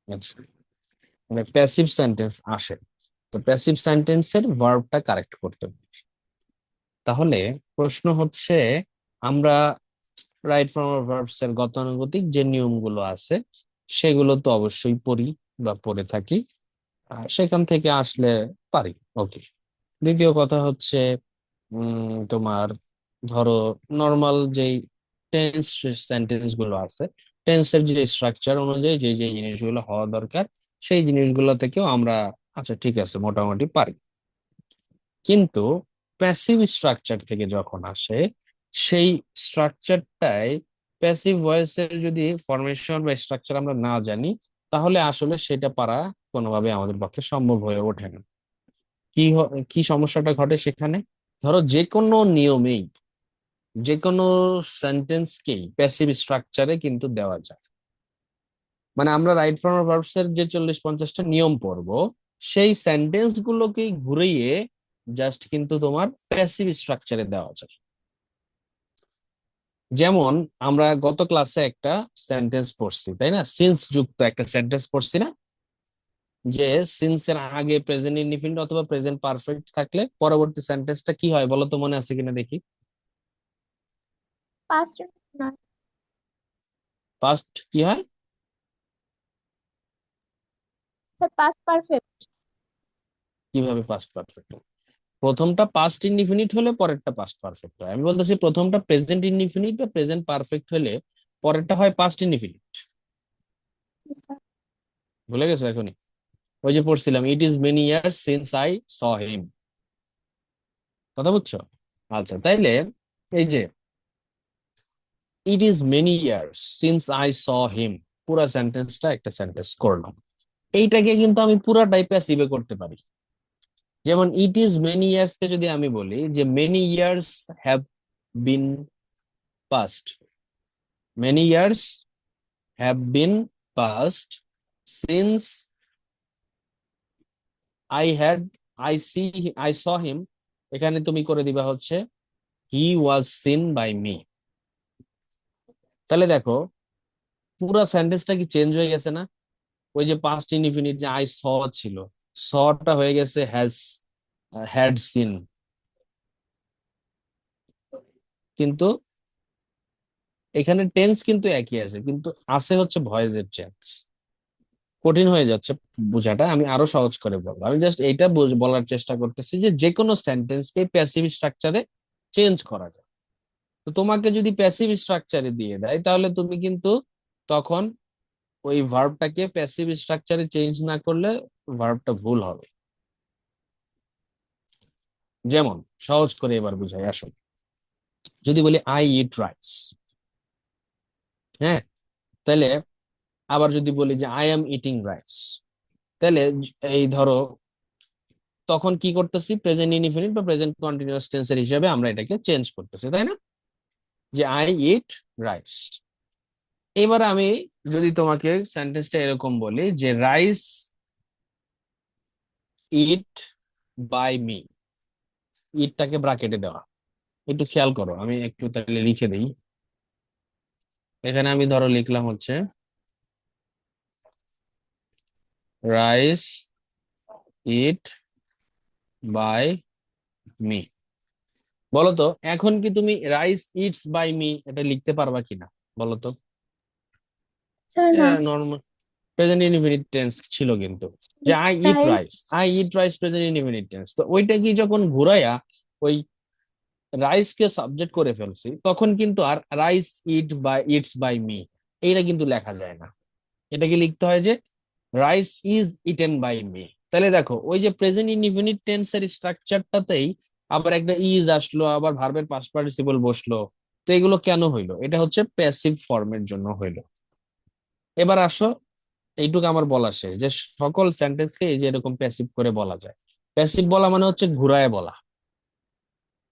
আচ্ছা, মানে passive sentence আসে, তো প্যাসিভ সেন্টেন্সের ভার্বটা কারেক্ট করতে হবে। তাহলে প্রশ্ন হচ্ছে, আমরা রাইট ফর্ম অফ ভার্বস এর গতানুগতিক যে নিয়মগুলো আছে সেগুলো তো অবশ্যই পড়ি বা পড়ে থাকি, সেখান থেকে আসলে পারি। ওকে। দ্বিতীয় কথা হচ্ছে, তোমার ধরো নর্মাল যেই টেন্স সেন্টেন্স গুলো আছে, টেন্সের যে স্ট্রাকচার অনুযায়ী যে যে জিনিসগুলো হওয়া দরকার সেই জিনিসগুলো থেকেও আমরা, আচ্ছা ঠিক আছে, মোটামুটি পারি। কিন্তু প্যাসিভ স্ট্রাকচার থেকে যখন আসে, সেই স্ট্রাকচারটাই, প্যাসিভ ভয়েসের যদি ফরমেশন বা স্ট্রাকচার আমরা না জানি, তাহলে আসলে সেটা পারা কোনোভাবে আমাদের পক্ষে সম্ভব হয়ে ওঠে না। কি সমস্যাটা ঘটে সেখানে? ধরো যে কোনো নিয়মেই যে কোনো সেন্টেন্সকেই প্যাসিভ স্ট্রাকচারে কিন্তু দেওয়া যায়। মানে আমরা রাইট ফর্ম অফ ভার্বস এর যে 40-50টা নিয়ম পড়বো, সেই সেন্টেন্স গুলোকেই ঘুরিয়ে জাস্ট কিন্তু তোমার প্যাসিভ স্ট্রাকচারে দেওয়া যায়। যেমন আমরা গত ক্লাসে একটা সেন্টেন্স পড়ছি, তাই না? সিন্স যুক্ত একটা সেন্টেন্স পড়ছি না, যে সিন্স এর আগে প্রেজেন্ট ইনডিফিনিট অথবা প্রেজেন্ট পারফেক্ট থাকলে পরবর্তী সেন্টেন্সটা কি হয় বলো তো, মনে আছে কিনা দেখি। পাস্ট না, ফার্স্ট কি হয়? Sir past perfect. কিভাবে পাস্ট পারফেক্ট? প্রথমটা পাস্ট ইনডিফিনিট হলে পরেরটা পাস্ট পারফেক্ট হয়। আমি বলতেছি প্রথমটা প্রেজেন্ট ইনডিফিনিট বা প্রেজেন্ট পারফেক্ট হলে পরেরটা হয় পাস্ট ইনডিফিনিট। স্যার ভুলে গেছো এখনই? ওই যে পড়ছিলাম, it is many years since I saw him. কথা বুঝছো? আচ্ছা, তাইলে এই যে it is many years since I saw him, পুরা সেন্টেন্সটা একটা সেন্টেন্স করলাম। এইটাকে কিন্তু আমি পুরাটাই প্যাসিভে করতে পারি। যেমন ইট ইজ মেনি ইয়ার্স কে যদি আমি বলি যে many years have been passed, many years have been passed since I had I see I saw him, এখানে তুমি করে দিবা হচ্ছে he was seen by me. তাহলে দেখো পুরো সেন্টেন্সটা কি চেঞ্জ হয়ে গেছে না? ওই যে পাস্ট ইনডিফিনিট যে আই স ছিল, সটা হয়ে গেছে হ্যাজ, হ্যাড সিন। কিন্তু এখানে টেন্স কিন্তু একই আছে, কিন্তু আছে হচ্ছে ভয়েসের চেঞ্জ। কঠিন হয়ে যাচ্ছে বোঝাটা, আমি আরো সহজ করে বলবো। আমি জাস্ট এইটা বলার চেষ্টা করতেছি যে যে কোনো সেন্টেন্সকে প্যাসিভ স্ট্রাকচারে চেঞ্জ করা যায়। তো তোমাকে যদি প্যাসিভ স্ট্রাকচারে দিয়ে দেয়, তাহলে তুমি কিন্তু তখন ওই ভার্বটাকে প্যাসিভ স্ট্রাকচারে চেঞ্জ না করলে ভার্বটা ভুল হবে। যেমন সহজ করে এবার বুঝাই আসো, যদি বলি আই ইট রাইস, হ্যাঁ, তাহলে আবার যদি বলি যে আই এম ইটিং রাইস, তাহলে এই ধরো তখন কি করতেছি, প্রেজেন্ট ইনডিফিনিট বা প্রেজেন্ট কন্টিনিউয়াস টেন্সের হিসাবে আমরা এটাকে চেঞ্জ করতেছি, তাই না? যে আই ইট রাইস। এবার আমি যদি তোমাকে সেন্টেন্সটা এরকম বলি যে রাইস ইট বাই মি, ইটটাকে ব্রাকেটে দেওয়া, একটু খেয়াল করো, আমি একটু তাহলে লিখে দিই। এখানে আমি ধরো লিখলাম হচ্ছে রাইস ইট বাই মি। বলো তো এখন কি তুমি রাইস ইটস বাই মি এটা লিখতে পারবা কিনা, বলো তো? স্যার না, এটা নর্মাল প্রেজেন্ট ইনডিফিনিট টেন্স ছিল কিন্তু, যে I eat right. Rice, I eat rice present indefinite tense, তো ওইটা কি যখন ঘুরাইয়া ওই রাইস কে সাবজেক্ট করে ফেলছি, তখন কিন্তু আর rice eat by it's by me এইটা কিন্তু লেখা যায় না। এটাকে লিখতে হয় যে rice is eaten by me. তাহলে দেখো ওই যে প্রেজেন্ট ইনডিফিনিট টেন্সের স্ট্রাকচারটাতেই আবার একটা ইজ আসলো, আবার ভার্বের পাস্ট পার্টিসিপল বসলো। তো এগুলো কেন হইলো? এটা হচ্ছে প্যাসিভ ফর্মের জন্য হইলো। এবার আসো, এইটুকু আমার বলা শেষ যে সকল সেন্টেন্সকে এই যে এরকম প্যাসিভ করে বলা যায়। প্যাসিভ বলা মানে হচ্ছে ঘুরায় বলা।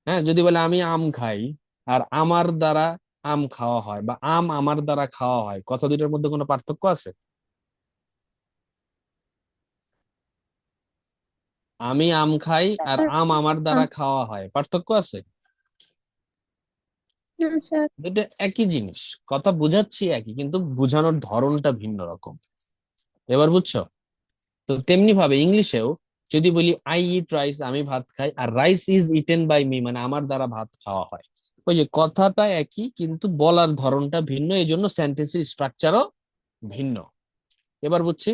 হ্যাঁ, যদি বলে আমি আম খাই, আর আমার দ্বারা আম খাওয়া হয়, বা আম আমার দ্বারা খাওয়া হয়, কথা দুইটার মধ্যে কোনো পার্থক্য আছে? আমি আম খাই আর স্যার আম আমার না, দ্বারা খাওয়া হয়, পার্থক্য আছে? না স্যার। এটা একই জিনিস, কথা বুঝাচ্ছি একই, কিন্তু বুঝানোর ধরনটা ভিন্ন রকম। এবার বুঝছো? তো তেমনি ভাবে ইংলিশেও যদি বলি আই ইট রাইস, আমি ভাত খাই, আর rice is eaten by me, মানে আমার দ্বারা ভাত খাওয়া হয়। ওই যে কথাটা একই কিন্তু বলার ধরনটা ভিন্ন, এই জন্য সেন্টেন্সের স্ট্রাকচারও ভিন্ন। এবার বুঝছি।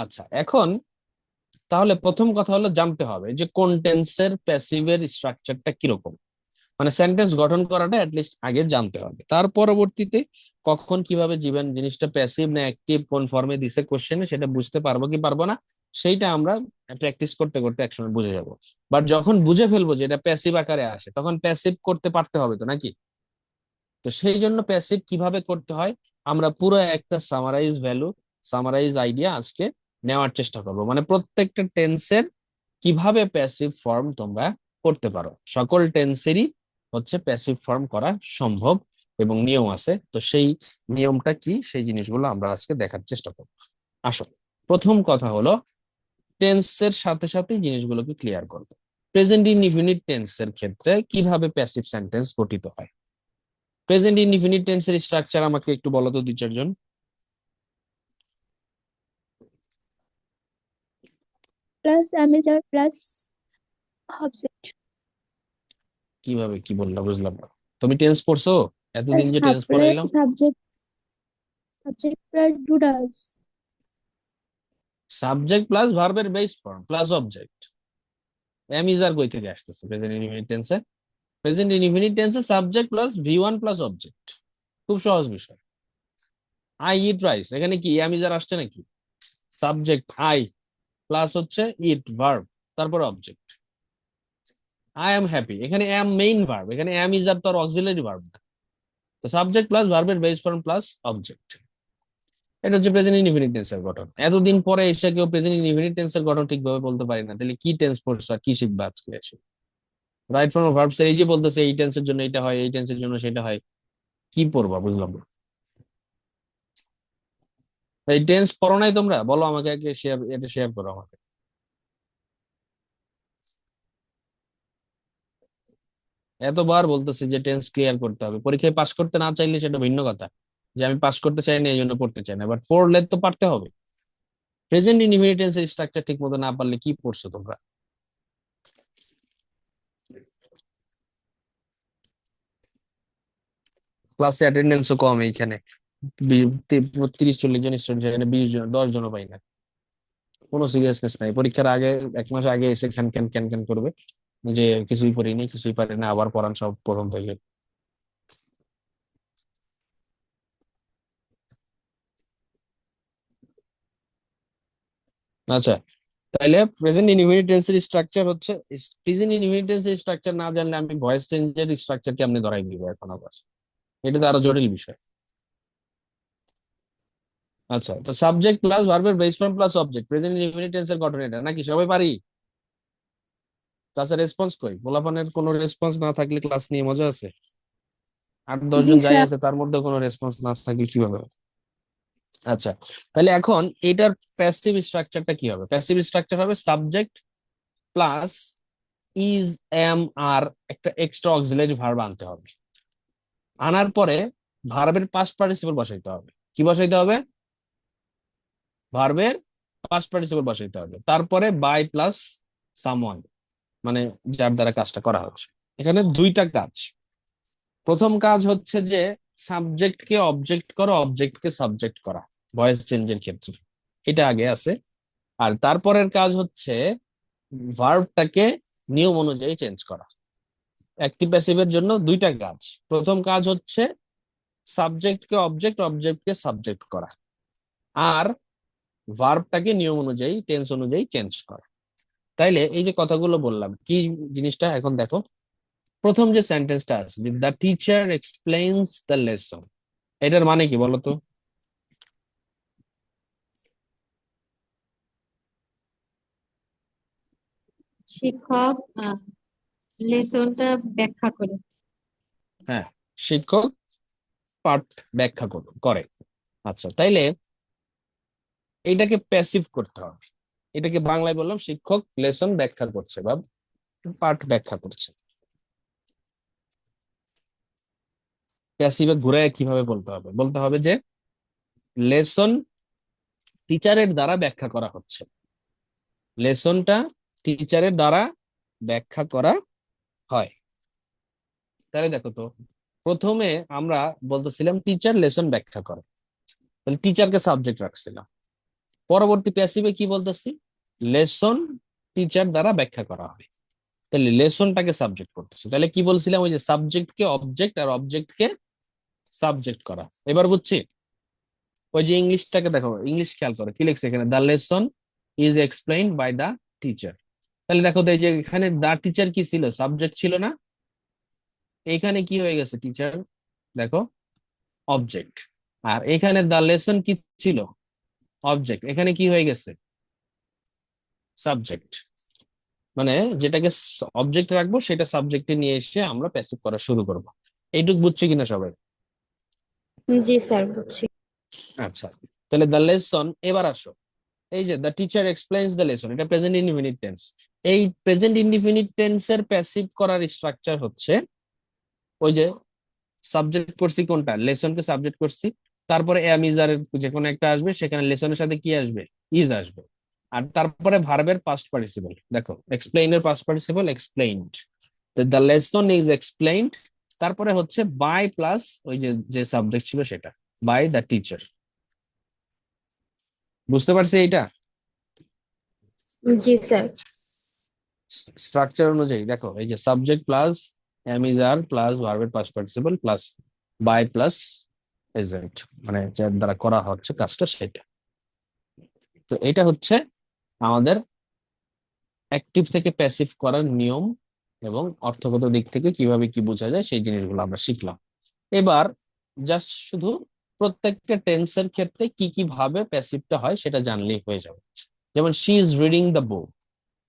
আচ্ছা, এখন তাহলে প্রথম কথা হলো জানতে হবে যে কোন টেন্সের প্যাসিভের স্ট্রাকচারটা কিরকম, মানে সেন্টেন্স গঠন করাটা অ্যাটলিস্ট আগে জানতে হবে। তার পরবর্তীতে কখন কিভাবে জীবন জিনিসটা প্যাসিভ না অ্যাক্টিভ, কোন ফর্মে দিছে কোশ্চেনে, সেটা বুঝতে পারবো কি পারবো না, সেইটা আমরা প্র্যাকটিস করতে করতে একসময় বুঝে যাব। বাট যখন বুঝে ফেলবো যে এটা প্যাসিভ আকারে আসে, তখন প্যাসিভ করতে পারতে হবে তো নাকি? তো সেই জন্য প্যাসিভ কিভাবে করতে হয় আমরা পুরো একটা সামারাইজ ভ্যালু, সামারাইজ আইডিয়া আজকে নেওয়ার চেষ্টা করবো, মানে প্রত্যেকটা টেন্সের কিভাবে প্যাসিভ ফর্ম তোমরা করতে পারো। সকল টেন্সেরই হচ্ছে প্যাসিভ ফর্ম করা সম্ভব এবং নিয়ম আছে, তো সেই নিয়মটা কি সেই জিনিসগুলো আমরা আজকে দেখার চেষ্টা করবো। আসো, প্রথম কথা হলো টেন্সের সাথে সাথে জিনিসগুলোকে ক্লিয়ার করবো। প্রেজেন্ট ইনডিফিনিট টেন্সের ক্ষেত্রে কিভাবে প্যাসিভ সেন্টেন্স গঠিত হয়? প্রেজেন্ট ইনডিফিনিট টেন্সের স্ট্রাকচার আমাকে একটু বলো তো, দুই চারজন। প্লাস অ্যামিজার প্লাস অবজেক্ট কিভাবে কি বললা বুঝলাম না। তুমি টেন্স পড়ছো? প্লাস এতদিন যে টেন্স পড়াইলাম। সাবজেক্ট সাবজেক্ট প্লাস ডুডাস সাবজেক্ট প্লাস ভার্বের বেস ফর্ম প্লাস অবজেক্ট। অ্যামিজার কই থেকে আসতেছে প্রেজেন্ট ইনডিফিনিট টেন্সে? প্রেজেন্ট ইনডিফিনিট টেন্সে subject plus V one plus object. খুব সহজ বিষয়। আই ইট রাইস, এখানে কি অ্যামিজার আসছে নাকি? সাবজেক্ট আই প্লাস হচ্ছে ইট ভার্ব, তারপর অবজেক্ট। আই এম হ্যাপি, এখানে এম মেইন ভার্ব, এখানে এম ইজ আর তোর অক্সিলারি ভার্ব না। তো সাবজেক্ট প্লাস ভার্বের বেস ফর্ম প্লাস অবজেক্ট, এটা হচ্ছে প্রেজেন্ট ইনডিফিনিট টেন্সের গঠন। এতদিন পরে এসে কেউ প্রেজেন্ট ইনডিফিনিট টেন্সের গঠন ঠিকভাবে বলতে পারি না, তাহলে কি টেন্স পড়ছো আর কি শিখবা আজকে এসে? রাইট ফর্ম অফ ভার্বস এই যে বলতেছে এই টেন্সের জন্য এটা হয়, এই টেন্সের জন্য সেটা হয়, কি পড়বা বুঝলাম না। এই টেন্স পড়ো নাই তোমরা? বলো আমাকে, আগে শেয়ার, এটা শেয়ার করো আমাকে। এতবার বলতেছে যে টেন্স ক্লিয়ার করতে হবে, পরীক্ষায় পাশ করতে না চাইলে সেটা ভিন্ন কথা, যে আমি পাশ করতে চাই না এই জন্য পড়তে চাই না, বাট পড়লে তো পারতে হবে। প্রেজেন্ট ইনডিফিনিট টেন্সের স্ট্রাকচার ঠিক মতো না পারলে কি পড়ছো তোমরা? ক্লাসে অ্যাটেন্ডেন্সও কম এইখানে, 30-40 জন স্টুডেন্ট, সেখানে 20 জন, 10 জনও পাই না। কোনো সিরিয়াসনেস নাই, পরীক্ষার আগে 1 মাস আগে এসে খ্যান খ্যান খ্যান খ্যান করবে যে কিছুই পড়িনি কিছুই পারি না, আবার পড়ান সব প্রথম থেকে। আচ্ছা, তাইলে প্রেজেন্ট ইনডিফিনিট টেন্সের স্ট্রাকচার হচ্ছে, প্রেজেন্ট ইনডিফিনিট টেন্সের স্ট্রাকচার না জানলে আমি ভয়েস চেঞ্জের স্ট্রাকচার কেমনে ধরাই দিব এখন আবার? এটা তো আরো জটিল বিষয়। আচ্ছা, তো সাবজেক্ট প্লাস ভার্বের base form plus object, present indefinite টেন্সের গঠন এটা নাকি সবাই পারি? ক্লাসের রেসপন্স কই? পোলাপানের কোনো রেসপন্স না থাকলে ক্লাস নিয়ে মজা আছে? 8-10 জন জি যাই স্যার আছে তার মধ্যে কোনো রেসপন্স না থাকলে কিভাবে হবে? আচ্ছা, তাহলে এখন এটার প্যাসিভ স্ট্রাকচারটা কি হবে? প্যাসিভ স্ট্রাকচার হবে সাবজেক্ট প্লাস ইজ, এম, আর একটা এক্সট্রা অক্সিলারি ভার্ব আনতে হবে। আনার পরে ভার্বের পাস্ট পার্টিসিপল বসাইতে হবে। কি বসাইতে হবে? ভার্বের পাস্ট পার্টিসিপল বসাইতে হবে, তারপরে বাই প্লাস সামওয়ান, মানে যার দ্বারা কাজটা করা হচ্ছে। এখানে দুইটা কাজ। প্রথম কাজ হচ্ছে যে সাবজেক্টকে অবজেক্ট করা, অবজেক্টকে সাবজেক্ট করা ভয়েস চেঞ্জের ক্ষেত্রে, এটা আগে আছে। আর তারপরের কাজ হচ্ছে ভার্বটাকে নিয়ম অনুযায়ী চেঞ্জ করা। অ্যাক্টিভ প্যাসিভের জন্য দুইটা কাজ। প্রথম কাজ হচ্ছে সাবজেক্টকে অবজেক্ট, অবজেক্টকে সাবজেক্ট করা, আর ভার্বটাকে নিয়ম অনুযায়ী টেন্স অনুযায়ী চেঞ্জ করা। তাইলে এই যে কথাগুলো বললাম কি জিনিসটা এখন দেখো। প্রথম যে সেন্টেন্সটা আছে, the teacher explains the lesson, এটার মানে কি বলতো? শিক্ষক লেসনটা ব্যাখ্যা করে। হ্যাঁ, শিক্ষক পাঠ ব্যাখ্যা করে। আচ্ছা, তাইলে এইটাকে প্যাসিভ করতে হবে। এটাকে বাংলায় বললাম শিক্ষক লেসন ব্যাখ্যা করছে বা পাঠ ব্যাখ্যা করছে। প্যাসিভে ঘুরে কিভাবে বলতে হবে? বলতে হবে যে লেসন টিচারের দ্বারা ব্যাখ্যা করা হচ্ছে। লেসনটা টিচারের দ্বারা ব্যাখ্যা করা হয়। তাহলে দেখো তো, প্রথমে আমরা বলতেছিলাম টিচার লেসন ব্যাখ্যা করে, তাহলে টিচারকে সাবজেক্ট রাখছিলাম। পরবর্তী প্যাসিভে কি বলতেছি? লেসন টিচার দ্বারা ব্যাখ্যা করা হয়, তাহলে লেসনটাকে সাবজেক্ট করতেছি। তাহলে কি বলছিলাম? ওই যে সাবজেক্টকে অবজেক্ট আর অবজেক্টকে সাবজেক্ট করা। এবার বুঝছি? ওই যে ইংলিশটাকে দেখো, ইংলিশ খেয়াল করো কি লিখছে এখানে, the lesson is explained by the teacher. তাহলে দেখো তো, এই যে এখানে দা টিচার কি ছিল? সাবজেক্ট ছিল না? এখানে কি হয়ে গেছে? টিচার, দেখো, অবজেক্ট। আর এখানে দা লেসন কি ছিল? অবজেক্ট। এখানে কি হয়ে গেছে? সাবজেক্ট। মানে যেটাকে অবজেক্ট রাখবো সেটা সাবজেক্টে নিয়ে এসে আমরা প্যাসিভ করা শুরু করব। এইটুক বুঝছে কিনা সবাই? জি স্যার, বুঝছি। আচ্ছা, তাহলে দ্য লেসন, এবার আসো, এই যে the teacher explains the lesson, এটা প্রেজেন্ট ইনডিফিনিট টেন্স। এই প্রেজেন্ট ইনডিফিনিট টেন্সের প্যাসিভ করার স্ট্রাকচার হচ্ছে, ওই যে সাবজেক্ট করছি কোনটা? লেসনকে সাবজেক্ট করছি, তারপরে এম ইজ আর যে কোনো একটা আসবে, সেখানে লেসনের সাথে কি আসবে? ইজ আসবে। আর তারপরে ভার্বের পাস্ট পার্টিসিপল, দেখো এক্সপ্লেইন এর past participle explained, the lesson is explained. তারপরে হচ্ছে বাই প্লাস ওই যে যে সাবজেক্ট ছিল সেটা, বাই দ্য টিচার। বুঝতে পারছি এইটা? জি স্যার। স্ট্রাকচার অনুযায়ী দেখো, এই যে subject plus am is are plus ভার্বের past participle plus by plus agent, মানে যার দ্বারা করা হচ্ছে কাজটা সেটা। তো এটা হচ্ছে আমাদের অ্যাক্টিভ থেকে প্যাসিভ করার নিয়ম, এবং অর্থগত দিক থেকে কিভাবে কি বোঝা যায় সেই জিনিসগুলো আমরা শিখলাম। এবার জাস্ট শুধু প্রত্যেকটা টেন্সের ক্ষেত্রে কি কি ভাবে প্যাসিভটা হয় সেটা জানলেই হয়ে যাবে। যেমন she is reading the book,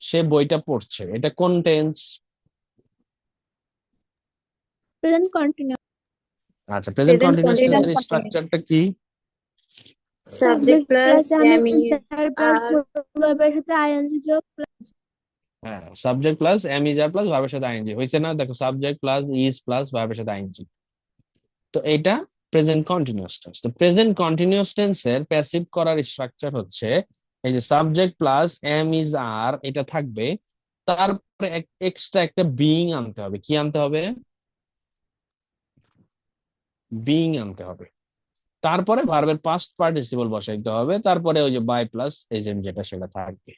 সে বইটা পড়ছে, এটা কোন টেন্স? Present continuous. আচ্ছা, প্রেজেন্ট প্রেজেন্ট কন্টিনিউয়াস কন্টিনিউয়াস টেন্সের স্ট্রাকচারটা কি? Subject Subject plus plus am am is is plus are verb এর সাথে ing যোগ হ্যাঁ, subject plus am is are plus ভার্বের সাথে আইএনজি হয়েছে না? দেখো, সাবজেক্ট প্লাস ইজ প্লাস ভার্বের সাথে আইএনজি। তো এটা প্রেজেন্ট কন্টিনিউয়াস টেন্স। তো প্রেজেন্ট কন্টিনিউয়াস টেন্সের প্যাসিভ করার স্ট্রাকচার হচ্ছে, এই যে সাবজেক্ট প্লাস এম ইজ আর এটা থাকবে, তারপরে এক্সট্রা একটা বিইং আনতে হবে। কি আনতে হবে? বিইং আনতে হবে। তারপরে ভার্বের পাস্ট পার্টিসিপল বসাইতে হবে, তারপরে ওই যে বাই প্লাস এজেন্ট যেটা সেটা থাকবে।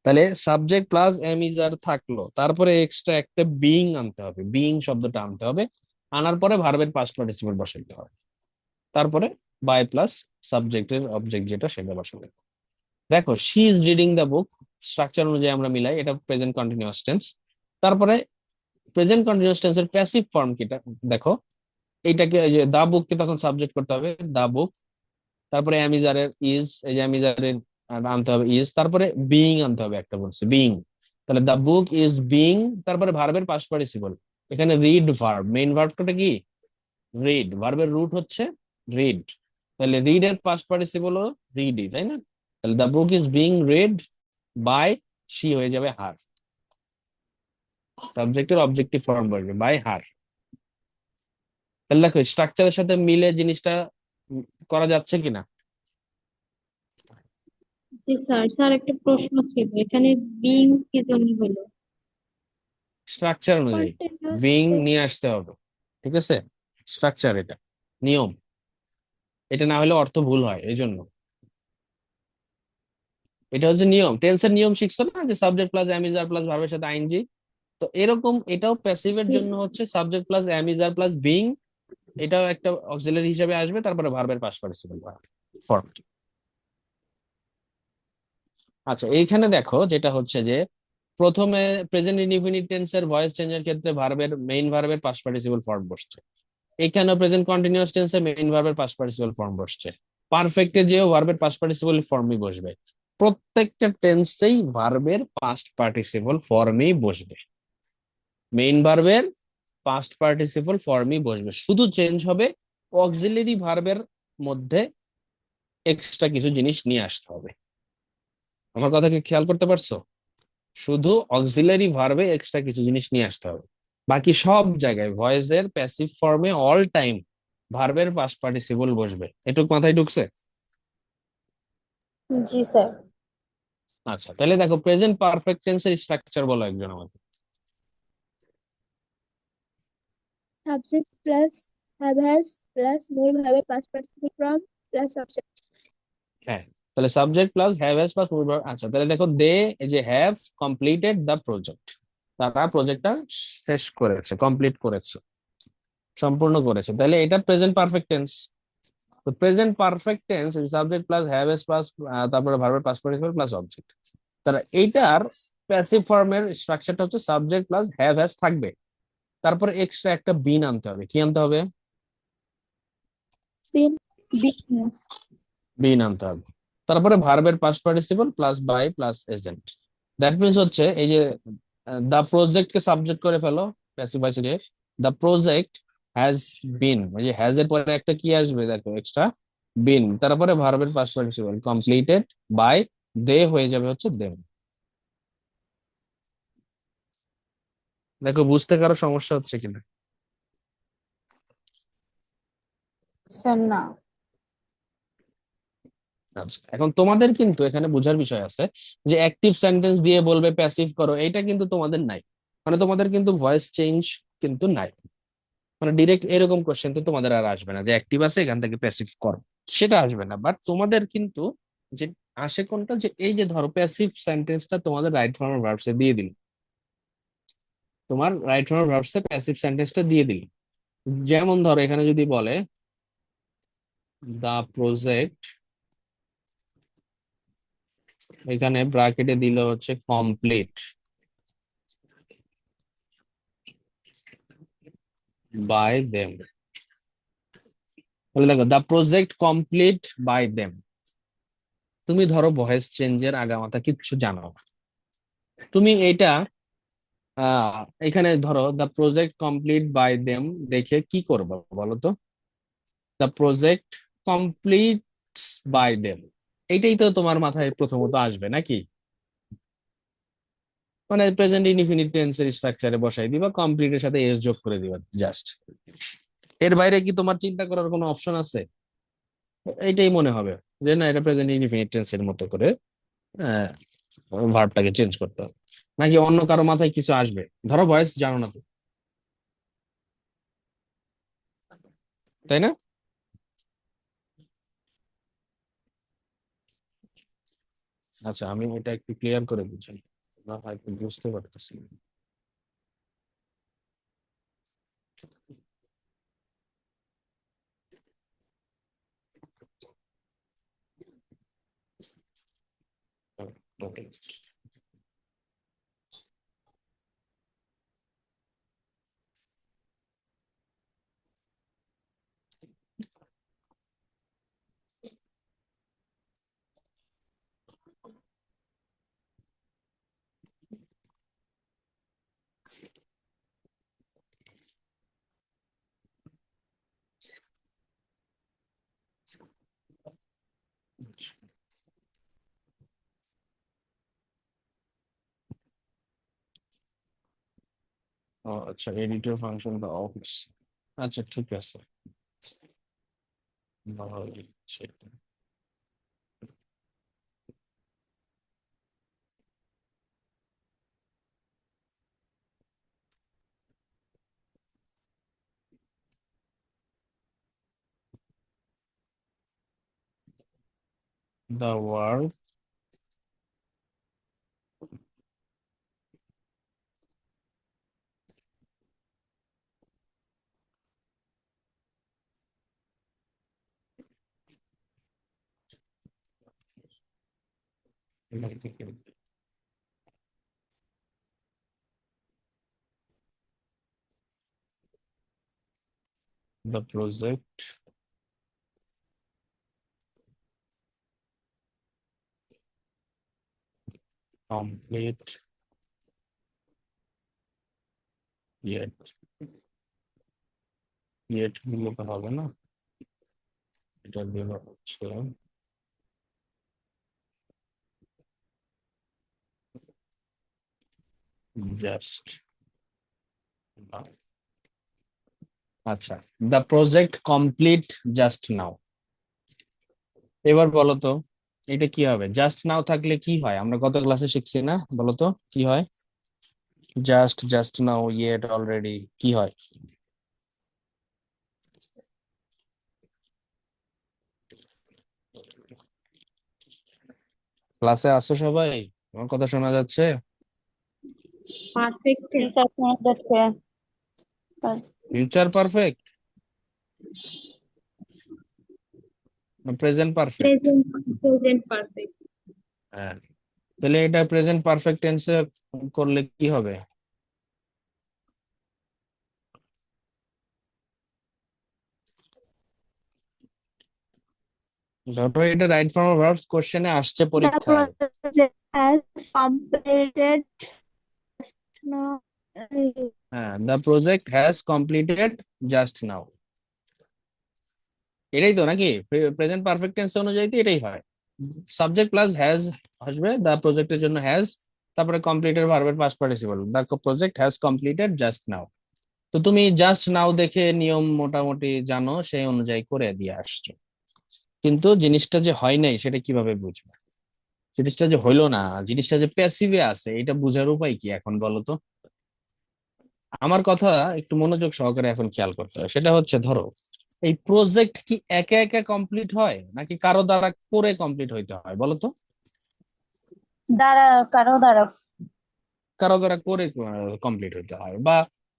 তাহলে সাবজেক্ট প্লাস এম ইজ আর থাকলো, তারপরে এক্সট্রা একটা বিইং আনতে হবে, বিইং শব্দটা আনতে হবে, আনার পরে ভার্বের পাস্ট পার্টিসিপল বসাইতে হবে, তারপরে বাই প্লাস সাবজেক্টের অবজেক্ট যেটা সেটা বসাবে। দেখো, she is reading the book, structure অনুযায়ী আমরা মিলাই, এটা প্রেজেন্ট কন্টিনিউয়াস টেন্স। তারপরে প্রেজেন্ট কন্টিনিউয়াস টেন্সের প্যাসিভ ফর্ম কিটা দেখো, এইটাকে এই যে দা বুককে তখন সাবজেক্ট করতে হবে, দা বুক, তারপরে এম ইজ আর এর ইজ, এই যে এম ইজ আর এর আনতে হবে ইজ, তারপরে বিইং আনতে হবে, একটা বলছে বিইং। তাহলে দা বুক ইজ বিইং, তারপরে ভার্বের পাস্ট পার্টিসিপল, এখানে রিড ভার্ব, মেইন ভার্বটা কি? রিড, ভার্বের রুট হচ্ছে রিড, তাহলে রিড এর পাস্ট পার্টিসিপল হলো রিডি, তাই না? তাহলে the book is being read by, she হয়ে যাবে হার, সাবজেক্টের অবজেক্টিভ ফর্ম বলবে বাই হার। তাহলে দেখো স্ট্রাকচারের সাথে মিলে জিনিসটা করা যাচ্ছে কিনা? জি স্যার। স্যার, একটা প্রশ্ন ছিল, এখানে বিং কি জন্য হলো? স্ট্রাকচার অনুযায়ী continuous বিইং নিয়ে আসতে হবে, ঠিক আছে? স্ট্রাকচার, এটা নিয়ম, এটা না হলে অর্থ ভুল হয়, এই জন্য এটা হচ্ছে নিয়ম। টেন্সের নিয়ম শিখছো না, যে subject plus am is are plus ভার্বের সাথে আইএনজি। তো এরকম এটাও প্যাসিভের জন্য হচ্ছে subject plus am is are plus being, এটাও একটা অক্সিলারি হিসেবে আসবে, তারপরে ভার্বের পাস্ট পার্টিসিপল ফর্ম। আচ্ছা, এইখানে দেখো যেটা হচ্ছে যে প্রথমে প্রেজেন্ট ইনডিফিনিট টেন্সের ভয়েস চেঞ্জের ক্ষেত্রে ভার্বের মেইন ভার্বের পাস্ট পার্টিসিপল ফর্ম বসছে, এখানেও প্রেজেন্ট কন্টিনিউয়াস টেন্সে মেইন ভার্বের পাস্ট পার্টিসিপল ফর্ম বসছে, পারফেক্টে যেও ভার্বের পাস্ট পার্টিসিপল ফর্মই বসবে। প্রত্যেকটা টেন্সেই ভার্বের পাস্ট পার্টিসিপল ফর্মই বসবে, মেইন ভার্বের পাস্ট পার্টিসিপল ফর্মই বসবে, শুধু চেঞ্জ হবে অক্সিলারি ভার্বের মধ্যে এক্সট্রা কিছু জিনিস নিয়ে আসতে হবে। আমার কথাকে খেয়াল করতে পারছো? শুধু অক্সিলারি ভার্বে এক্সট্রা কিছু জিনিস নিয়ে আসতে হবে। বাকি সব জায়গায় ভয়েসের প্যাসিভ ফর্মে অল টাইম ভার্বের পাস্ট পার্টিসিপল বসবে। এটুক মাথায় ঢুকছে? জি স্যার। আচ্ছা, তাহলে দেখো প্রেজেন্ট পারফেক্ট টেন্সের স্ট্রাকচার বলো একজন আমাকে। Subject plus have has plus মূল ভাবে past participle form plus object. হ্যাঁ, তাহলে subject plus have has plus মূল verb। আচ্ছা, তাহলে দেখো দে এই যে হ্যাভ কমপ্লিটেড দ্য প্রজেক্ট, তারা প্রজেক্টটা শেষ করেছে, কমপ্লিট করেছে, সম্পূর্ণ করেছে। তাহলে এটা প্রেজেন্ট পারফেক্ট টেন্স। তো present perfect tense subject plus have has plus তারপরে ভার্বের পাস্ট পার্টিসিপল প্লাস অবজেক্ট। তাহলে এইটার প্যাসিভ ফর্মের স্ট্রাকচারটা হচ্ছে সাবজেক্ট প্লাস হ্যাভ হ্যাজ থাকবে, তারপরে এক্সট্রা একটা বিন আনতে হবে। কি আনতে হবে? বিন বিন আনতে হবে। তারপরে ভার্বের past participle plus by plus agent. That means হচ্ছে এই যে দা প্রজেক্ট কে সাবজেক্ট করে ফেলো প্যাসিভ ভয়েস দিয়ে, দা প্রজেক্ট হ্যাজ বিন, এই যে হ্যাজ এর পরে একটা কি আসবে দেখো এক্সট্রা বিন, তারপরে ভার্বের পাস্ট পার্টিসিপল কমপ্লিটেড বাই দে হয়ে যাবে হচ্ছে দেম। দেখো বুঝতে কারো সমস্যা হচ্ছে কিনা? স্যার না। আচ্ছা, এখন তোমাদের কিন্তু এখানে বোঝার বিষয় আছে যে অ্যাক্টিভ সেন্টেন্স দিয়ে বলবে প্যাসিভ করো, এইটা কিন্তু তোমাদের নাই। মানে তোমাদের কিন্তু ভয়েস চেঞ্জ কিন্তু নাই। মানে ডিরেক্ট এরকম কোশ্চেন তো তোমাদের আর আসবে না যে অ্যাক্টিভ আছে এখান থেকে প্যাসিভ করো, সেটা আসবে না। বাট তোমাদের কিন্তু যে আসে কোনটা, যে এই যে ধরো প্যাসিভ সেন্টেন্সটা তোমাদের রাইট ফর্ম ভার্বসে দিয়ে দিল, তোমার রাইট ফর্ম ভার্বসে প্যাসিভ সেন্টেন্সটা দিয়ে দিল। যেমন ধরো এখানে যদি বলে দা প্রজেক্ট, এখানে ব্র্যাকেটে দিল হচ্ছে কমপ্লিট বাই দেম। তাহলে দেখো the project complete by them, তুমি ধরো ভয়েস চেঞ্জের আগামাথা কিচ্ছু জানো না, তুমি এটা এখানে ধরো দা প্রজেক্ট কমপ্লিট বাই দেম দেখে কি করবো বলো তো? দা প্রজেক্ট কমপ্লিটস বাই দেম, এইটাই তো তোমার মাথায় প্রথমত আসবে নাকি? মানে প্রেজেন্ট ইনডিফিনিট টেন্সের স্ট্রাকচারে বসাই দিবা, কমপ্লিটের সাথে এস যোগ করে দিবা জাস্ট। এর বাইরে কি তোমার চিন্তা করার কোনো অপশন আছে? এইটাই মনে হবে যে না, এটা প্রেজেন্ট ইনডিফিনিট টেন্সের মতো করে ভার্বটাকে চেঞ্জ করতে হবে। নাকি অন্য কারো মাথায় কিছু আসবে? ধরো ভয়েস জানো না তো, তাই না? আচ্ছা, আমি এটা একটু ক্লিয়ার করে বুঝাই, না হয়তো বুঝতে পারতেছি না। Okay. ও আচ্ছা, এডিটর ফাংশন বা অফিস। আচ্ছা ঠিক আছে, ভালোই সেটা। The word the project complete yet, yet দিলে তো হবে না, এটা দিলে হচ্ছে জাস্ট আচ্ছা, the project complete just now. এবার বলো তো এটা কি হবে? জাস্ট নাও থাকলে কি হয়? আমরা গত ক্লাসে শিখছি না? বলো তো কি হয়? জাস্ট নাও, ইয়েট, অলরেডি, কি হয়? ক্লাসে আসো সবাই? আমার কথা শোনা যাচ্ছে? পারফেক্ট টেন্স, স্যার শোনা যাচ্ছে। ফিউচার পারফেক্ট না প্রেজেন্ট পারফেক্ট? Present perfect. হ্যাঁ, তাহলে এটা প্রেজেন্ট পারফেক্ট টেন্সে করলে কি হবে? ধরো এটা রাইট ফর্ম অফ ভার্বস কোশ্চেনে আসছে The পরীক্ষায়। project has completed now. হ্যাঁ, the project has completed just নাও, এটাই তো নাকি? প্রেজেন্ট পারফেক্ট টেন্স অনুযায়ী তো এটাই হয়। সাবজেক্ট প্লাস হ্যাজ আসবে, দ্য প্রজেক্টের জন্য হ্যাজ, তারপরে কমপ্লিটেড ভার্বের past participle, the project has completed just নাও। তো তুমি জাস্ট নাও দেখে নিয়ম মোটামুটি জানো, সেই অনুযায়ী করে দিয়ে আসছো, কিন্তু জিনিসটা যে হয় নাই সেটা কিভাবে বুঝবে? জিনিসটা যে হইলো না, জিনিসটা যে প্যাসিভে আছে, এটা বুঝার উপায় কি এখন বলো তো? আমার কথা একটু মনোযোগ সহকারে এখন খেয়াল করতে হবে। সেটা হচ্ছে, ধরো এই প্রজেক্ট কি একা একা কমপ্লিট হয় নাকি কারো দ্বারা করে কমপ্লিট হইতে হয় বলো তো? দ্বারা, কারো দ্বারা। কারো দ্বারা করে কমপ্লিট হইতে হয়। বা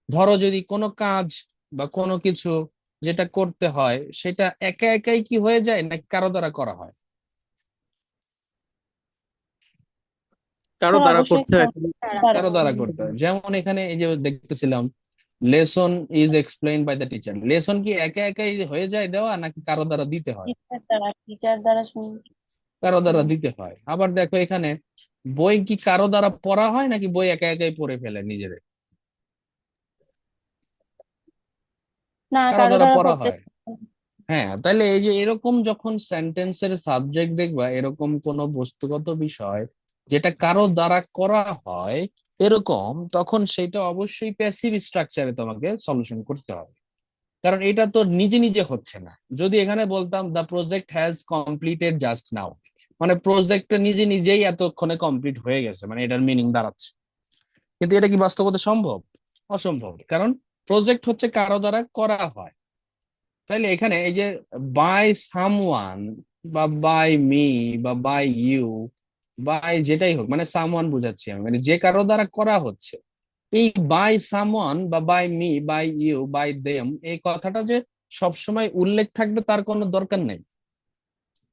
ধরো যদি কোনো কাজ বা কোনো কিছু যেটা করতে হয় সেটা একা একাই কি হয়ে যায় নাকি কারো দ্বারা করা হয়? কারো স্যার দ্বারা অবশ্যই করতে হয়। দ্বারা। কারো দ্বারা করতে হয়। যেমন এখানে এই যে দেখতেছিলাম, lesson is explain by the teacher, lesson কি একা একাই হয়ে যায় দেওয়া নাকি কারো দ্বারা দিতে হয়? টিচার দ্বারা কারো দ্বারা দিতে হয়। আবার দেখো এখানে, বই কি কারো দ্বারা পড়া হয় নাকি বই একা একাই পড়ে ফেলে নিজেদের? না, কারো কারো দ্বারা দ্বারা পড়া পড়তে। হয়। হ্যাঁ, তাহলে এই যে এরকম যখন সেন্টেন্সের সাবজেক্ট দেখবা, এরকম কোন বস্তুগত বিষয় যেটা কারো দ্বারা করা হয় এরকম, তখন সেটা অবশ্যই প্যাসিভ স্ট্রাকচারে তোমাকে সলিউশন করতে হবে, কারণ এটা তো নিজে নিজে হচ্ছে না। যদি এখানে বলতাম the project has completed just নাও, মানে প্রজেক্টটা নিজে নিজেই এতক্ষণে কমপ্লিট হয়ে গেছে, মানে এটার মিনিং দাঁড়াচ্ছে। কিন্তু এটা কি বাস্তবতা সম্ভব? অসম্ভব, কারণ প্রজেক্ট হচ্ছে কারো দ্বারা করা হয়। তাইলে এখানে এই যে বাই সামওয়ান বা বাই মি বা বাই ইউ, বাই যেটাই হোক, মানে সামওয়ান বুঝাচ্ছি আমি, মানে যে কারো দ্বারা করা হচ্ছে, এই বাই সামওয়ান বা by me by you by them, এই কথাটা যে সবসময় উল্লেখ থাকবে তার কোনো দরকার নেই।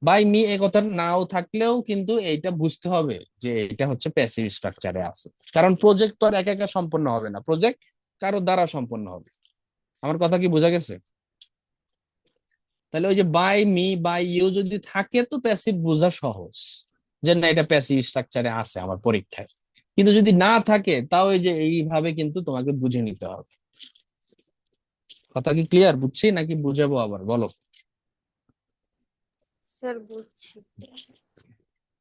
বাই মি এই কথা নাও থাকলেও কিন্তু এইটা বুঝতে হবে যে এটা হচ্ছে প্যাসিভ স্ট্রাকচারে আছে, কারণ প্রজেক্ট তো আর একা একা সম্পন্ন হবে না, প্রজেক্ট কারো দ্বারা সম্পন্ন হবে। আমার কথা কি বোঝা গেছে? তাহলে ওই যে বাই মি বাই ইউ যদি থাকে তো প্যাসিভ বোঝা সহজ, যে না এটা প্যাসিভ স্ট্রাকচারে আছে আমার পরীক্ষায়। কিন্তু যদি না থাকে তাও এই যে এইভাবে কিন্তু তোমাকে বুঝে নিতে হবে। কথা কি ক্লিয়ার? বুঝছি নাকি বুঝাবো আবার, বলো? স্যার বুঝছি।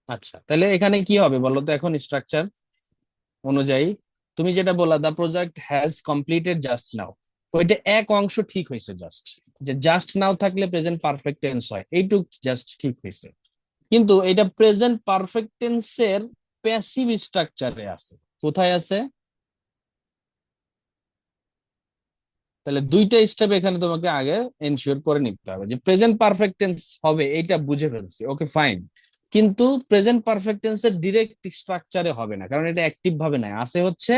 আচ্ছা, তাহলে এখানে কি হবে বলো তো এখন স্ট্রাকচার অনুযায়ী? তুমি যেটা বললা the project has completed just now, ওইটা এক অংশ ঠিক হয়েছে, জাস্ট যে জাস্ট নাও থাকলে প্রেজেন্ট পারফেক্ট টেন্স হয়, এইটুক জাস্ট ঠিক হয়েছে। কিন্তু এটা প্রেজেন্ট পারফেক্ট টেন্সের প্যাসিভ স্ট্রাকচারে আছে। কোথায় আছে? তাহলে দুইটা স্টেপ এখানে তোমাকে আগে এনশিওর করে নিতে হবে যে প্রেজেন্ট পারফেক্ট টেন্স হবে, এইটা বুঝে ফেলছি, ওকে ফাইন। কিন্তু প্রেজেন্ট পারফেক্ট টেন্সের ডিরেক্ট স্ট্রাকচারে হবে না, কারণ এটা অ্যাক্টিভ ভাবে নাই, আছে হচ্ছে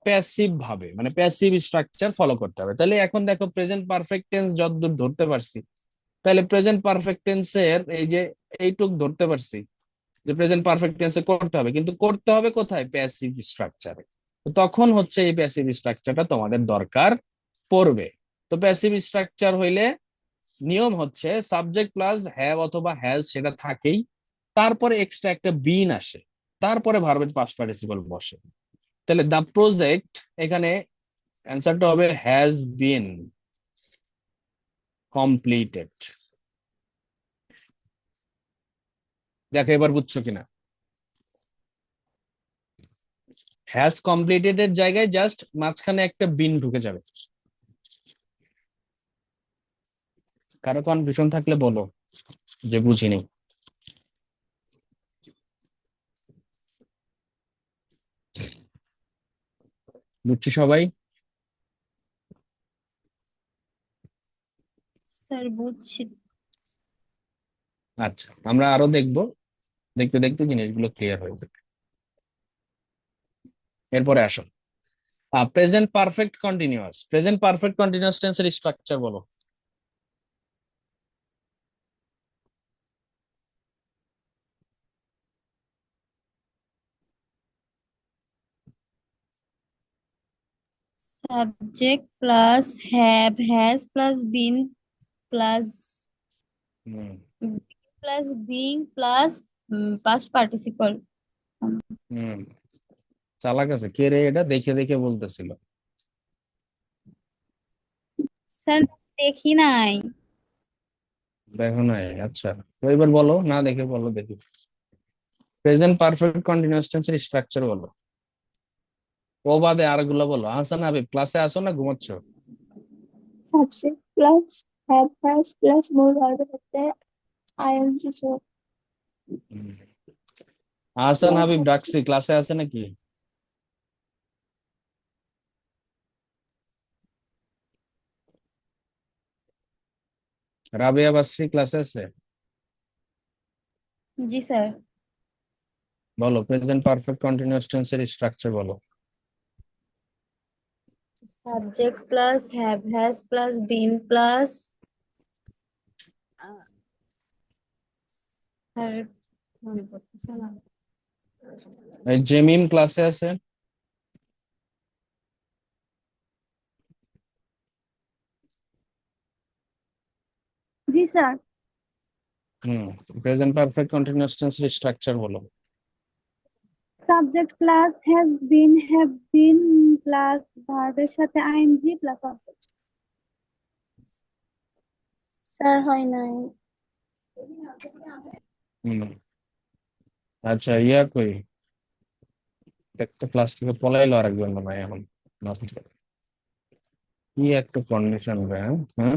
প্যাসিভ ভাবে, মানে প্যাসিভ স্ট্রাকচার ফলো করতে হবে। তাহলে এখন দেখো প্রেজেন্ট পারফেক্ট টেন্স যতদূর ধরতে পারছি, তাহলে প্রেজেন্ট পারফেক্ট টেন্সের এই যে এইটুক ধরতে পারছি যে প্রেজেন্ট পারফেক্ট টেন্সে করতে হবে, কিন্তু করতে হবে কোথায়? প্যাসিভ স্ট্রাকচারে। তখন হচ্ছে এই প্যাসিভ স্ট্রাকচারটা তোমাদের দরকার পড়বে। তো প্যাসিভ স্ট্রাকচার হইলে নিয়ম হচ্ছে সাবজেক্ট প্লাস হ্যাভ অথবা হ্যাজ, সেটা থাকেই, তারপরে এক্সট্রা একটা বিন আসে, তারপরে ভার্বের পাস্ট পার্টিসিপল বসে। তাহলে দা প্রজেক্ট, এখানে অ্যান্সারটা হবে হ্যাজ বিন কমপ্লিটেড। দেখো এবার বুঝছো কিনা? হ্যাজ কমপ্লিটেড এর জায়গায় জাস্ট মাঝখানে একটা বিন ঢুকে যাবে। কারো কনফিউশন থাকলে বলো যে বুঝিনি। বুঝছি সবাই? স্যার বুঝছি। আচ্ছা, আমরা আরো দেখবো, দেখতে দেখতে জিনিসগুলো ক্লিয়ার হয়ে যাবে। এরপরে আসো, present perfect continuous. Present perfect continuous টেন্সের স্ট্রাকচার বলো। Subject plus have has plus been plus hmm being plus past participle. হুম চালাক আছে কে রে, এটা দেখে দেখে বলতেছিল। স্যার দেখি নাই। দেখো নাই? আচ্ছা, তো এবার বলো, না দেখে বলো দেখি। প্রেজেন্ট পারফেক্ট কন্টিনিউয়াস টেন্সের স্ট্রাকচার বলো। ও বাদে আরগুলো বলো। আহসান হাবিব, ক্লাসে আসো না ঘুমাচ্ছ? Subject plus have has plus মূল ভার্বের সাথে আইএনজি যোগ হুম। আহসান প্লাস হাবিব হচ্ছে ডাকছি, ক্লাসে আছে নাকি? রাবেয়া বাসরি ক্লাসে আছে? জি স্যার। বলো প্রেজেন্ট পারফেক্ট কন্টিনিউয়াস টেন্সের স্ট্রাকচার বলো। Subject plus have has plus been plus মনে পড়তেছে না। এই জেমিম ক্লাসে আছে? জি স্যার। হুম, প্রেজেন্ট পারফেক্ট কন্টিনিউয়াস টেন্সের স্ট্রাকচার বলো। Subject plus have been plus ভার্বের সাথে আইএনজি প্লাস অবজেক্ট। স্যার হয় নাই। হুম, আচ্ছা ইয়া কই, একটা ক্লাস থেকে পলাইলো আরেকজন মনে হয় এখন। কি একটা কন্ডিশন রে, হ্যাঁ?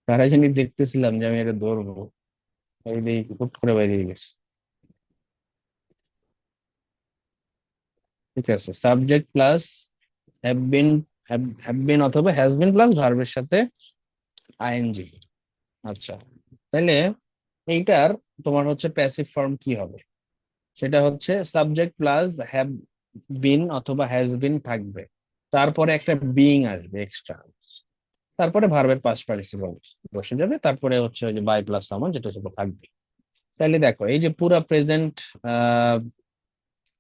তারাই জানি দেখতেছিলাম যে আমি এটা ধরবো, এই দিয়ে হুট করে বাইরে গেছে। ঠিক আছে, subject plus have been, have been অথবা হ্যাজ বিন প্লাস ভার্বের সাথে আইএনজি। আচ্ছা, তাহলে এইটার তোমার হচ্ছে প্যাসিভ ফর্ম কি হবে? সেটা হচ্ছে সাবজেক্ট প্লাস হ্যাভ বিন অথবা হ্যাজ বিন থাকবে, তারপরে একটা বিইং আসবে এক্সট্রা, তারপরে ভার্বের পাস্ট পার্টিসিপল বসে যাবে, তারপরে হচ্ছে ওই যে বাই প্লাস সামান যেটা সেটা থাকবে। তাহলে দেখো এই যে পুরা present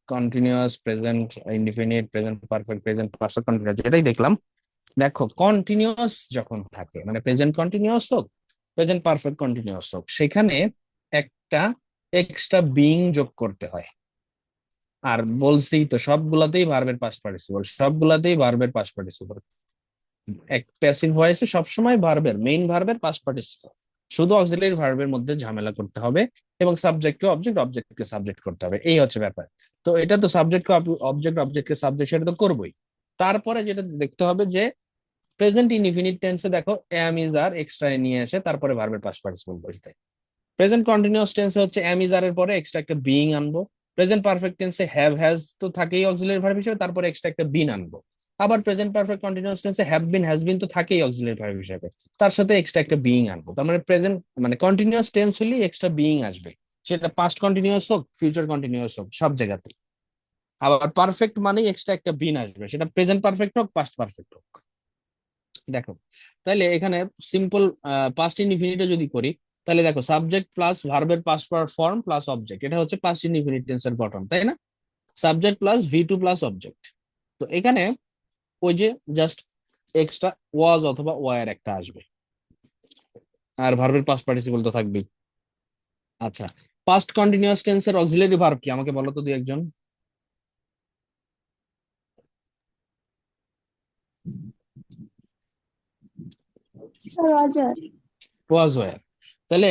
continuous, present indefinite, present perfect, present perfect continuous যেটাই দেখলাম, দেখো কন্টিনিউয়াস যখন থাকে মানে প্রেজেন্ট কন্টিনিউয়াস হোক, প্রেজেন্ট পারফেক্ট কন্টিনিউয়াস হোক, সেখানে একটা এক্সট্রা বিইং যোগ করতে হয়। আর বলছি তো সবগুলাতেই ভার্বের পাস্ট পার্টিসিপল, সবগুলাতেই ভার্বের পাস্ট পার্টিসিপল। এক প্যাসিভ ভয়েসে সবসময় ভার্বের, মেইন ভার্বের পাস্ট পার্টিসিপল। শুধু অক্সিলারি ভার্বের মধ্যে ঝামেলা করতে হবে এবং সাবজেক্টকে অবজেক্ট, অবজেক্টকে সাবজেক্ট করতে হবে, এই হচ্ছে ব্যাপার। তো এটা তো সাবজেক্টকে অবজেক্ট, অবজেক্টকে সাবজেক্ট, সেটা তো করবোই। তারপরে যেটা দেখতে হবে যে প্রেজেন্ট ইনডিফিনিট টেন্সে দেখো এম ইজ আর এক্সট্রা নিয়ে এসে তারপরে ভার্বের পাস্ট পার্টিসিপল বসতে। প্রেজেন্ট কন্টিনিউয়াস টেন্সে হচ্ছে এম ইজ আর এর পরে এক্সট্রা একটা বিইং আনবো। প্রেজেন্ট পারফেক্ট টেন্সে হ্যাভ হ্যাজ তো থাকেই অক্সিলারি ভার্ব হিসেবে, তারপরে এক্সট্রা একটা বিন আনবো। আবার প্রেজেন্ট পারফেক্ট কন্টিনিউয়াস টেন্সে হ্যাভ বিন হ্যাজ বিন তো থাকেই অক্সিলারি ভার্ব হিসেবে, তার সাথে এক্সট্রা একটা বিইং আনবো। তার মানে প্রেজেন্ট মানে কন্টিনিউয়াস টেন্স হলেই এক্সট্রা বিইং আসবে, সেটা পাস্ট কন্টিনিউয়াস হোক, ফিউচার কন্টিনিউয়াস হোক, সব জায়গাতেই। আবার পারফেক্ট মানেই এক্সট্রা একটা বিন আসবে, সেটা প্রেজেন্ট পারফেক্ট হোক, পাস্ট পারফেক্ট হোক। দেখো, তাহলে এখানে সিম্পল পাস্ট ইনডিফিনিটে যদি করি, তাহলে দেখো সাবজেক্ট প্লাস ভার্বের পাস্ট ফর্ম প্লাস অবজেক্ট, এটা হচ্ছে পাস্ট ইনডিফিনিট টেন্সের গঠন, তাই না? Subject plus ভি2 plus object. তো এখানে ওই যে জাস্ট এক্সট্রা ওয়াজ অথবা ওয়ার একটা আসবে, আর ভার্বের পাস্ট পার্টিসিপল তো থাকবেই। আচ্ছা, পাস্ট কন্টিনিউয়াস টেন্সের অক্সিলারি ভার্ব কি আমাকে বলো তো দুই একজন। স্যার অজয়। Was were. তাহলে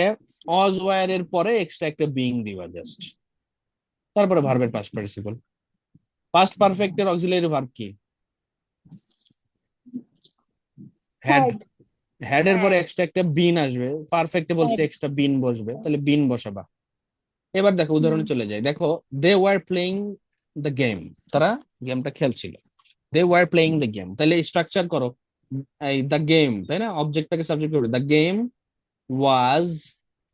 ওয়াজ ওয়ার এর পরে এক্সট্রা একটা বিইং দিবা জাস্ট, তারপরে ভার্বের পাস্ট পার্টিসিপল। পাস্ট পারফেক্টের অক্সিলারি ভার্ব কি? হ্যাড। had, হ্যাড এর পরে এক্সট্রা একটা বিন আসবে, পারফেক্টে বলছে had, এক্সট্রা বিন বসবে, তাহলে বিন বসাবা। এবার দেখো উদাহরণে চলে যায়, দেখো they were playing the game, তারা গেমটা খেলছিল। They were playing the game, তাহলে স্ট্রাকচার করো, এই দ্য গেম, তাই না, অবজেক্টটাকে সাবজেক্ট করবে, দ্য গেম ওয়াজ,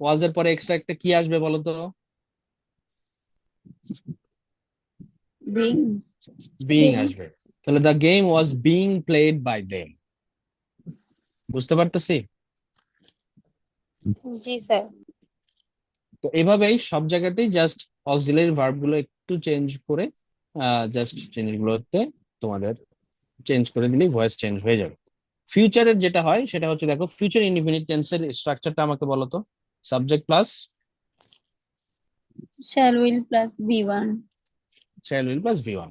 ওয়াজ এর পরে এক্সট্রা একটা কি আসবে বলো তো? being বিং being, আসবে, তাহলে the game was being played by them. বুঝতে পারতেছি? জি স্যার তো এভাবেই সব জায়গাতেই জাস্ট অক্সিলারি ভার্ব গুলো একটু চেঞ্জ করে, জাস্ট চেঞ্জ গুলোতে তোমাদের চেঞ্জ করে দিলেই ভয়েস চেঞ্জ হয়ে যাবে। ফিউচারের যেটা হয় সেটা হচ্ছে, দেখো ফিউচার ইনডিফিনিট টেন্সের স্ট্রাকচারটা আমাকে বলো তো। Subject plus shall will plus be1 shall will plus V one.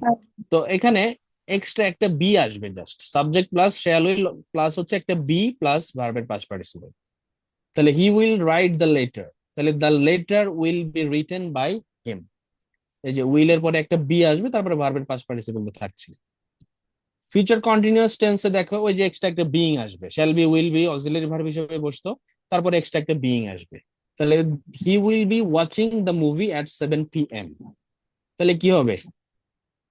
তো এখানে এক্সট্রা একটা বি আসবে, just subject plus shall will plus হচ্ছে একটা বি প্লাস ভার্বের পাস্ট পার্টিসিপল। তাহলে he will write the letter, তাহলে the letter will be written by him. এই যে উইল এর পরে একটা বি আসবে, তারপরে ভার্বের পাস্ট পার্টিসিপল থাকছে। ফিউচার কন্টিনিউয়াস টেন্সে দেখো ওই যে এক্সট্রা একটা বিইং আসবে, shall be will be auxiliary verb হিসেবে বসতো, তারপরে এক্সট্রা একটা বিইং আসবে। তাহলে he will be watching the movie at 7 PM, তাহলে কি হবে?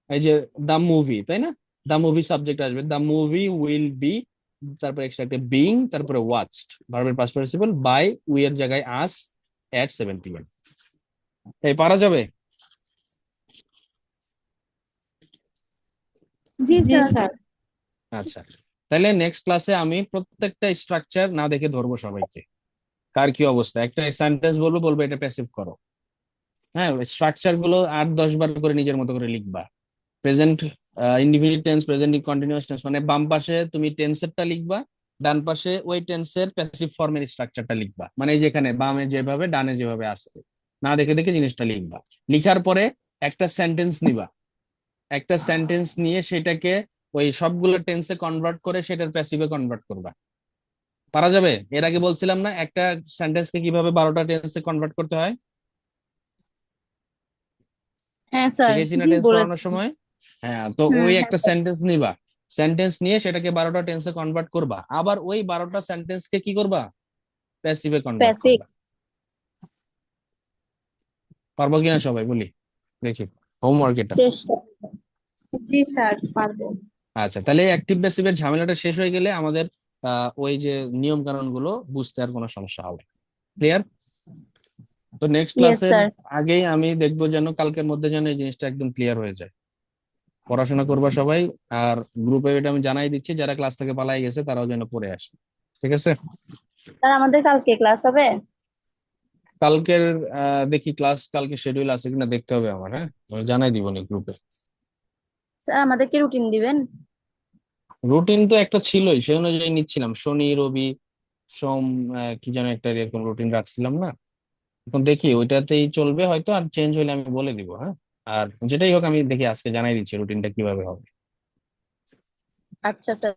এই যে দ্য মুভি, তাই না, দ্য মুভি সাবজেক্ট আসবে, দ্য মুভি উইল বি, তারপরে এক্সট্রা একটা বিইং, তারপরে ওয়াচড ভার্বের পাস্ট পার্টিসিপল বাই উই এর জায়গায় আস এট 7 PM। এই পারা যাবে? জি জি স্যার, স্যার। আচ্ছা, তাহলে নেক্সট ক্লাসে আমি প্রত্যেকটা স্ট্রাকচার না দেখে ধরবো সবাইকে, কার কি অবস্থা। একটা সেন্টেন্স বলবো, বলবো এটা প্যাসিভ করো। হ্যাঁ, স্ট্রাকচার গুলো 8-10 বার করে নিজের মতো করে লিখবা। Present indefinite tense, present continuous tense, মানে বাম পাশে তুমি টেন্সেরটা লিখবা, ডান পাশে ওই টেন্সের প্যাসিভ ফর্মের স্ট্রাকচারটা লিখবা, মানে এই যেখানে বামে যেভাবে ডানে যেভাবে আছে, না দেখে দেখে জিনিসটা লিখবা। লিখার পরে একটা সেন্টেন্স নিবা, একটা সেন্টেন্স নিয়ে সেটাকে ওই সবগুলো টেন্সে কনভার্ট করে সেটার প্যাসিভে কনভার্ট করবা। পারা যাবে? এর আগে বলছিলাম না একটা সেন্টেন্সকে কিভাবে 12টা টেন্সে কনভার্ট করতে হয়, হ্যাঁ স্যার শিখেছি না জি টেন্স পড়ানোর বলেছেন সময়? হ্যাঁ, তো হুম ওই হ্যাঁ একটা সেন্টেন্স নিবা, সেন্টেন্স নিয়ে সেটাকে 12টা টেন্সে কনভার্ট করবা, আবার ওই 12টা সেন্টেন্সকে কি করবা, প্যাসিভে কনভার্ট প্যাসিভ করবা। পারবো কিনা সবাই বলি, দেখি হোমওয়ার্ক এটা। চেষ্টা জি স্যার পারবো। আচ্ছা, তাহলে অ্যাক্টিভ প্যাসিভের ঝামেলাটা শেষ হয়ে গেলে আমাদের ওই যে নিয়ম কানুন গুলো বুঝতে আর কোনো সমস্যা হবে। ক্লিয়ার? তো নেক্সট ইয়েস ক্লাসের স্যার আগেই আমি দেখবো যেন কালকের মধ্যে যেন এই জিনিসটা একদম ক্লিয়ার হয়ে যায়। পড়াশোনা করবা সবাই, আর গ্রুপে এটা আমি জানাই দিচ্ছি, যারা ক্লাস থেকে পালাই গেছে তারাও যেন পড়ে আসে। ঠিক আছে? স্যার আমাদের কালকে ক্লাস হবে কালকের দেখি ক্লাস কালকে শিডিউল আছে কিনা দেখতে হবে আমার। হ্যাঁ, আমি জানাই দিব নি গ্রুপে। স্যার আমাদেরকে রুটিন দিবেন রুটিন তো একটা ছিলই, সেই অনুযায়ী নিচ্ছিলাম, শনি রবি সোম, কি যেন একটা এরকম রুটিন রাখছিলাম না। এখন দেখি ওইটাতেই চলবে হয়তো, আর চেঞ্জ হলে আমি বলে দিব। হ্যাঁ, আর যেটাই হোক আমি দেখি আজকে জানাই দিচ্ছি রুটিনটা কিভাবে হবে। আচ্ছা স্যার